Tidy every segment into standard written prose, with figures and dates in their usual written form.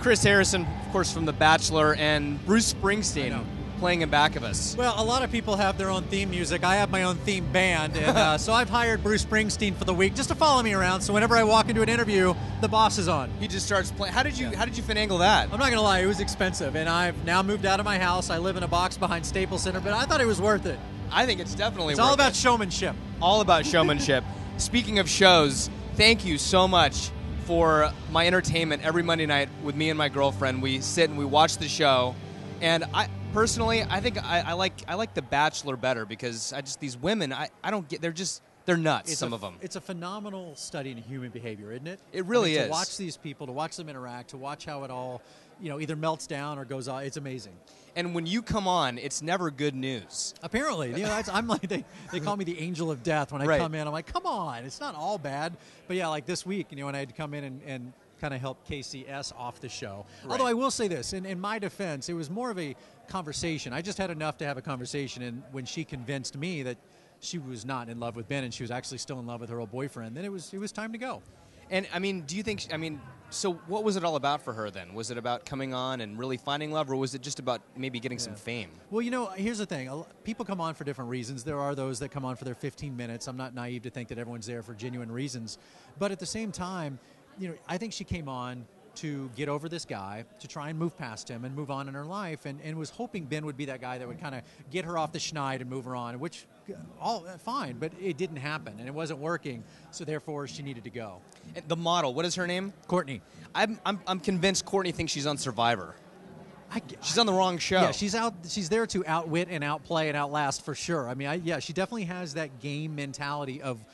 Chris Harrison, of course, from The Bachelor, and Bruce Springsteen playing in back of us. Well, a lot of people have their own theme music. I have my own theme band, and so I've hired Bruce Springsteen for the week just to follow me around. So whenever I walk into an interview, the boss is on. He just starts playing. How did you finagle that? I'm not gonna lie, it was expensive, and I've now moved out of my house. I live in a box behind Staples Center, but I thought it was worth it. I think it's definitely It's worth all about it. showmanship. All about showmanship. Speaking of shows, thank you so much for my entertainment every Monday night with me and my girlfriend. We sit and we watch the show, and I think I like The Bachelor better because these women I don't get, they're nuts, some of them. It's a phenomenal study in human behavior, isn't it? It really is. To watch these people, to watch them interact, to watch how it all, either melts down or goes on, it's amazing. And when you come on, it's never good news. Apparently, I'm like they call me the angel of death when I come in. I'm like, come on, it's not all bad. But yeah, like this week, when I had to come in and kind of help KCS off the show. Right. Although I will say this, in my defense, it was more of a conversation. I just had enough to have a conversation, and when she convinced me that she was not in love with Ben and she was actually still in love with her old boyfriend, then it was time to go. And do you think? So what was it all about for her then? Was it about coming on and really finding love, or was it just about maybe getting some fame? Well, here's the thing. People come on for different reasons. There are those that come on for their 15 minutes. I'm not naive to think that everyone's there for genuine reasons. But at the same time, I think she came on to get over this guy, to try and move past him and move on in her life, and was hoping Ben would be that guy that would kind of get her off the schneid and move her on, which, all fine, but it didn't happen, and it wasn't working, so therefore she needed to go. And the model, what is her name? Courtney. I'm convinced Courtney thinks she's on Survivor. She's on the wrong show. Yeah, she's there to outwit and outplay and outlast for sure. She definitely has that game mentality of,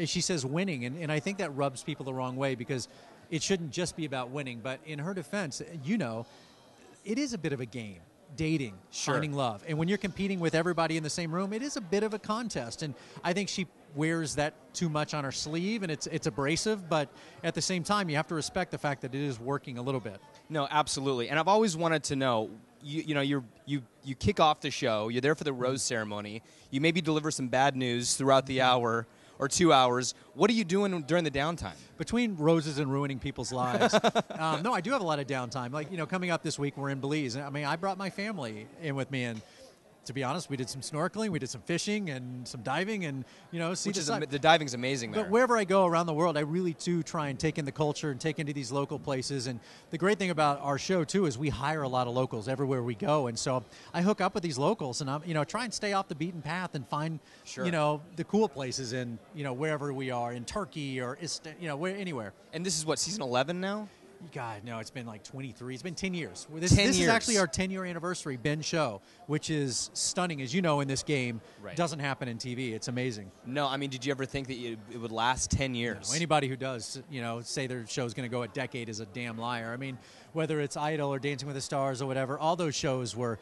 she says, winning, and I think that rubs people the wrong way because it shouldn't just be about winning. But in her defense, it is a bit of a game. Dating, finding love. And when you're competing with everybody in the same room, it is a bit of a contest. And I think she wears that too much on her sleeve, and it's abrasive. But at the same time, you have to respect the fact that it is working a little bit. No, absolutely. And I've always wanted to know, you kick off the show, you're there for the rose ceremony, you maybe deliver some bad news throughout the hour or 2 hours. What are you doing during the downtime? Between roses and ruining people's lives. No, I do have a lot of downtime. Like, coming up this week, we're in Belize. I brought my family in with me, and to be honest, we did some snorkeling, we did some fishing and some diving, and the diving's amazing there. But wherever I go around the world, I really do try and take in the culture and take into these local places. And the great thing about our show too is we hire a lot of locals everywhere we go, and so I hook up with these locals, and I'm try and stay off the beaten path and find the cool places in wherever we are, in Turkey or anywhere. And this is what, season 11 now? God, no, it's been like 23. It's been 10 years. This is actually our 10-year anniversary Ben show, which is stunning. As you know, in this game, doesn't happen in TV. It's amazing. No, did you ever think that it would last 10 years? No, anybody who does, say their show's going to go a decade is a damn liar. Whether it's Idol or Dancing with the Stars or whatever, all those shows were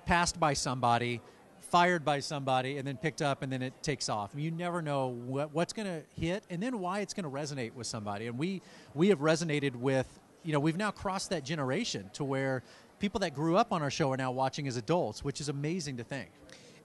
passed by somebody, fired by somebody, and then picked up, and then it takes off. You never know what's going to hit and then why it's going to resonate with somebody. And we have resonated with, we've now crossed that generation to where people that grew up on our show are now watching as adults, which is amazing to think.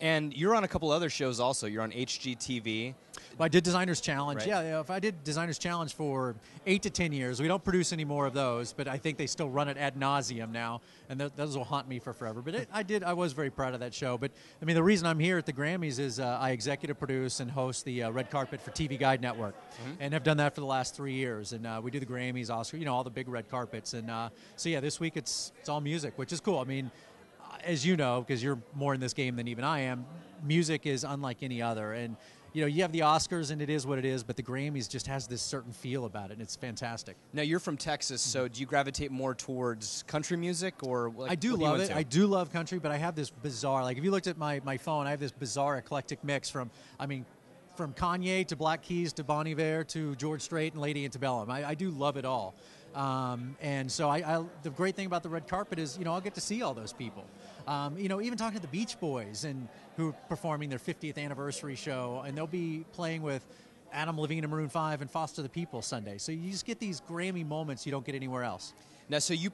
And you're on a couple other shows also. You're on HGTV. Well, I did Designers Challenge. Right. Yeah, if I did Designers Challenge for 8 to 10 years. We don't produce any more of those, but I think they still run it ad nauseum now, and those will haunt me for forever. But I was very proud of that show. But, the reason I'm here at the Grammys is I executive produce and host the red carpet for TV Guide Network, and have done that for the last 3 years. And we do the Grammys, Oscar, all the big red carpets. And this week it's all music, which is cool. As you know, because you're more in this game than even I am, music is unlike any other. And, you have the Oscars, and it is what it is, but the Grammys just has this certain feel about it, and it's fantastic. Now, you're from Texas, so do you gravitate more towards country music? Or I do love it. I do love country, but I have this bizarre, if you looked at my phone, I have this bizarre eclectic mix from Kanye to Black Keys to Bon Iver to George Strait and Lady Antebellum. I do love it all. And so the great thing about the red carpet is, I'll get to see all those people. Even talking to the Beach Boys and who are performing their 50th anniversary show, and they'll be playing with Adam Levine and Maroon 5 and Foster the People Sunday. So you just get these Grammy moments you don't get anywhere else. Now, so you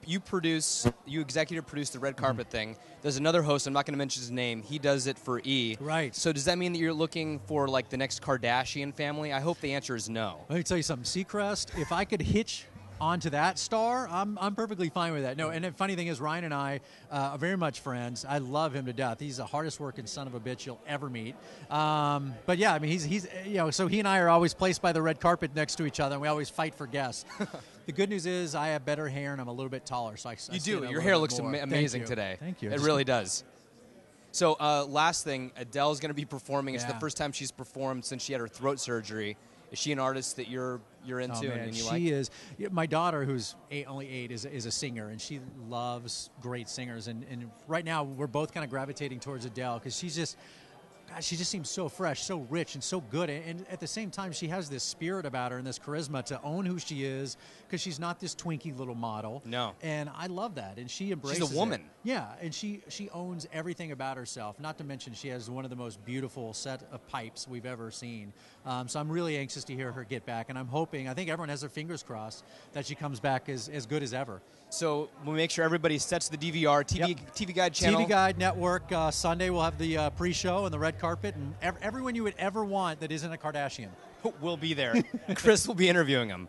executive produce the red carpet thing. There's another host, I'm not going to mention his name. He does it for E! Right. So does that mean that you're looking for the next Kardashian family? I hope the answer is no. Let me tell you something. Seacrest, if I could hitch onto that star, I'm perfectly fine with that. No, and the funny thing is, Ryan and I are very much friends. I love him to death. He's the hardest working son of a bitch you'll ever meet. But yeah, I mean, he's so he and I are always placed by the red carpet next to each other, and we always fight for guests. The good news is I have better hair and I'm a little bit taller, so I you do. Your hair looks amazing today. Thank you. It really does. So last thing, Adele's going to be performing. It's the first time she's performed since she had her throat surgery. Is she an artist that you're into and you like? She is. My daughter, who's only 8, is a singer, and she loves great singers. And right now, we're both kind of gravitating towards Adele because she just seems so fresh, so rich, and so good. And at the same time, she has this spirit about her and this charisma to own who she is because she's not this twinky little model. No. And I love that. And she embraces She's a woman. it. Yeah, and she owns everything about herself. Not to mention she has one of the most beautiful set of pipes we've ever seen. So I'm really anxious to hear her get back. And I'm hoping, I think everyone has their fingers crossed that she comes back as good as ever. So we'll make sure everybody sets the DVR, TV Guide channel. TV Guide Network. Sunday we'll have the pre-show and the red carpet, and everyone you would ever want that isn't a Kardashian. We'll be there. Chris will be interviewing him.